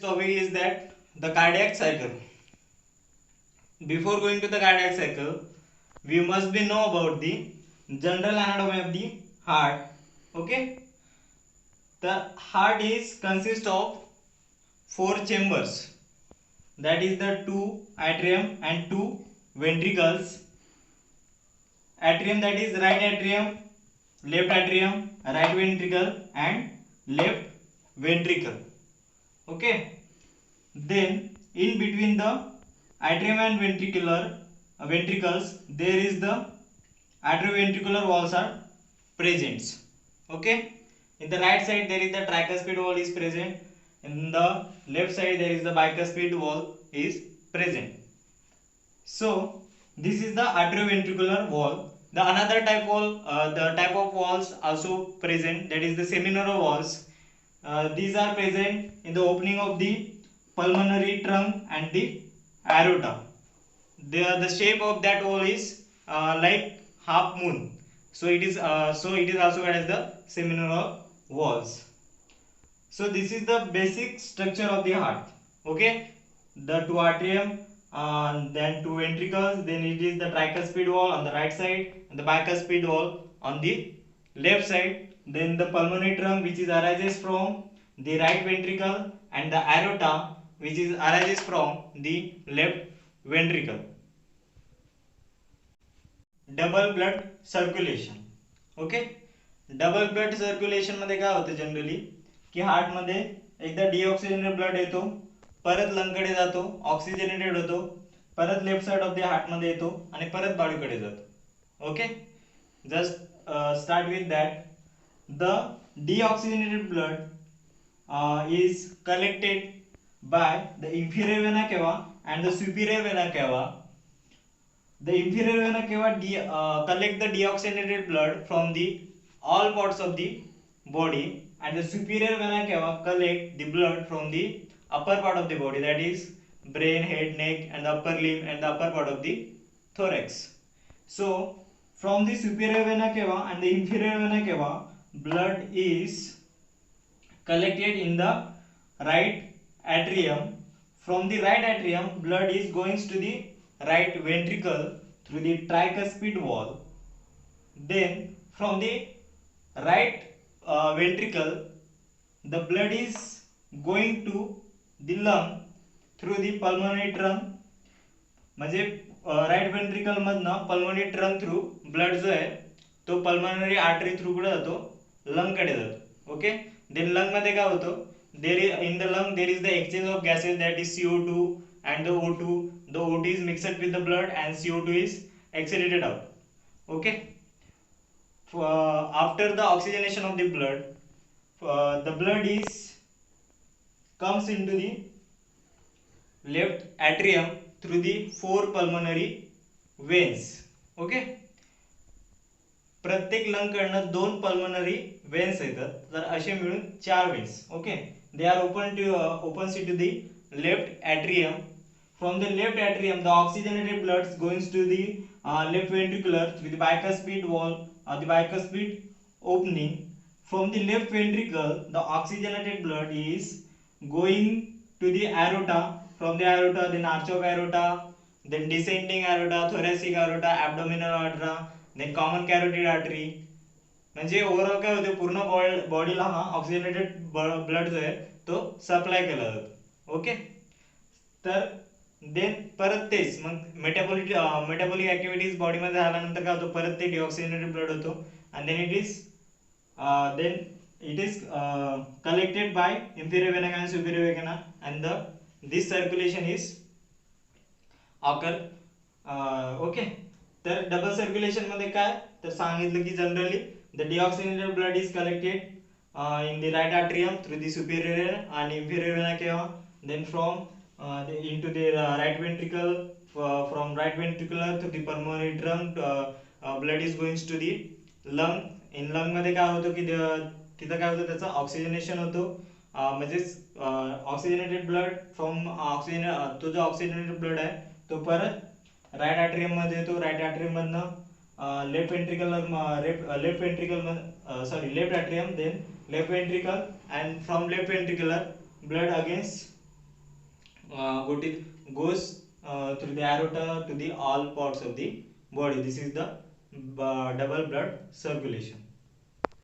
Topic is that the cardiac cycle. Before going to the cardiac cycle, we must be know about the general anatomy of the heart. Okay, the heart is consist of four chambers. That is the two atrium and two ventricles. Atrium, that is right atrium, right ventricle, and left ventricle. Okay. Then in between the atrium and ventricles there is the atrioventricular walls are present. Okay. In the right side there is the tricuspid wall is present. In the left side there is the bicuspid wall is present. So this is the atrioventricular wall. The another type wall, the type of walls also present, that is the semineural walls. These are present in the opening of the pulmonary trunk and the aorta. The shape of that wall is like half moon. So it is also called as the semineural walls. So this is the basic structure of the heart. Okay, the two atrium, then two ventricles, then it is the tricuspid wall on the right side and the bicuspid wall on the left side, then the pulmonary trunk which is arises from the right ventricle, and the aorta which is arises from the left ventricle. Double blood circulation. Okay, double blood circulation मध्ये काय होतं generally की heart मध्ये एकदा deoxygenated blood येतो, परत लंगकडे जातो, oxygenated होतो, परत left side of the heart मध्ये येतो आणि परत बॉडीकडे जातो. Okay, just start with that. The deoxygenated blood is collected by the inferior vena cava and the superior vena cava. The inferior vena cava collect the deoxygenated blood from the all parts of the body, and the superior vena cava collect the blood from the upper part of the body, that is brain, head, neck, and the upper limb and the upper part of the thorax. So from the superior vena cava and the inferior vena cava, blood is collected in the right atrium. From the right atrium, blood is going to the right ventricle through the tricuspid wall. Then from the right ventricle, the blood is going to the lung through the pulmonary trunk. म्हणजे right ventricle मधनं pulmonary trunk through blood जो आहे तो pulmonary artery through कुठे जातो, lung कडे जातो. Okay, then lung मध्ये काय होतं, in the lung there is the exchange of gases, that is CO2 and the O2. The O2 is mixed with the blood and CO2 is excreted out. Okay, after the oxygenation of the blood, the blood is comes into the left atrium through the four pulmonary veins. Okay, प्रत्येक lung कडनं दोन pulmonary veins येतात, तर असे मिळून चार veins. Okay, they are opens to the left atrium. From the left atrium, the oxygenated blood goes to the left ventricular through the bicuspid wall or the bicuspid opening. From the left ventricle, the oxygenated blood is going to the aorta. From the aorta, then arch of aorta, then descending aorta, thoracic aorta, abdominal aorta, then common carotid artery. म्हणजे overall काय होते, पूर्ण बॉडीला हा oxygenated blood जो आहे तो supply केला जातो. ओके, तर देन परत तेच मग मेटाबॉलिक ऍक्टिव्हिटीज बॉडीमध्ये झाल्यानंतर काय होतं, परत ते डिऑक्सिजनेटेड ब्लड होतो, and then it is collected by inferior vena and superior vena, and this circulation is occur. Okay, तर डबल सर्क्युलेशन मध्ये काय तर सांगितलं की generally the deoxygenated blood is collected in the right atrium through the superior and inferior vena cava, then from into the right ventricle, from right ventricular to the pulmonary trunk, blood is going to the lung. In lung मध्ये काय होतं की तिथं काय होतं, त्याचं oxygenation होतो, म्हणजे ऑक्सिजनेटेड ब्लड फ्रॉम तो जो ऑक्सिजनेटेड ब्लड आहे तो परत राइट एट्रियम मध्ये येतो. राइट एट्रियम मधनं left atrium, then left ventricle, and from left ventricular blood against goes through the aorta to the all parts of the body. This is the double blood circulation.